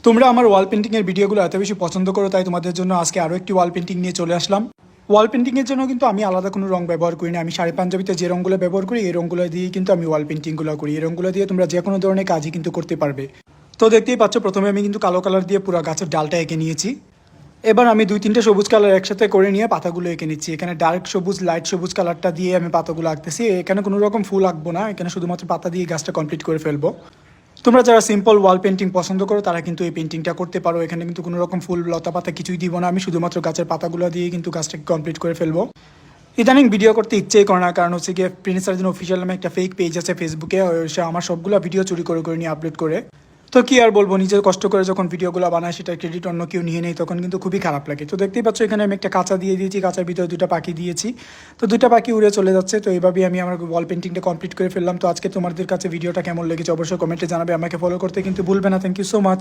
তোমরা আমার ওয়াল পেন্টিংয়ের ভিডিওগুলো এত বেশি পছন্দ করো, তাই তোমাদের জন্য আজকে আরও একটি ওয়াল পেন্টিং নিয়ে চলে আসলাম। ওয়াল পেন্টিংয়ের জন্য কিন্তু আমি আলাদা কোনো রং ব্যবহার করি না। আমি শাড়ি পাঞ্জাবিতে যে রঙগুলো ব্যবহার করি এই রঙগুলো দিয়ে কিন্তু আমি ওয়াল পেন্টিংগুলো করি। এই রঙগুলো দিয়ে তোমরা যে কোনো ধরনের কাজই কিন্তু করতে পারবে। তো দেখতেই পাচ্ছ, প্রথমে আমি কিন্তু কালো কালার দিয়ে পুরো গাছের ডালটা এঁকে নিয়েছি। এবার আমি 2-3টে সবুজ কালার একসাথে করে নিয়ে পাতাগুলো এঁকে নিচ্ছি। এখানে ডার্ক সবুজ, লাইট সবুজ কালারটা দিয়ে আমি পাতাগুলো আঁকতেছি। এখানে কোনো রকম ফুল আঁকবো না, এখানে শুধুমাত্র পাতা দিয়ে গাছটা কমপ্লিট করে ফেলবো। তোমরা যারা সিম্পল ওয়াল পেন্টিং পছন্দ করো তারা কিন্তু এই পেন্টিংটা করতে পারো। এখানে কিন্তু কোনো রকম ফুল, লতা পাতা কিছুই দিব না, আমি শুধুমাত্র গাছের পাতাগুলো দিয়ে কিন্তু গাছটাকে কমপ্লিট করে ফেলবো। ইদানিং ভিডিও করতে ইচ্ছেই করে না, কারণ হচ্ছে গিয়ে প্রিন্স সার্জন অফিসিয়াল নামে একটা ফেক পেজ আছে ফেসবুকে, সে আমার সবগুলো ভিডিও চুরি করে করে নিয়ে আপলোড করে। তো কি আর বলবো, নিজের কষ্ট করে যখন ভিডিওগুলো বানায় সেটা ক্রেডিট অন্য কেউ নিয়ে নেই, তখন কিন্তু খুবই খারাপ লাগে। তো দেখতেই পাচ্ছ, এখানে আমি একটা কাঁচা দিয়ে দিয়েছি, কাঁচার ভিতরে 2টা পাখি দিয়েছি। তো 2টা পাখি উড়ে চলে যাচ্ছে। তো এইভাবেই আমি আমার ওয়াল পেন্টিংটা কমপ্লিট করে ফেললাম। তো আজকে তোমাদের কাছে ভিডিওটা কেমন লেগেছে অবশ্যই কমেন্টে জানাবে। আমাকে ফলো করতে কিন্তু ভুলবে না। Thank you so much.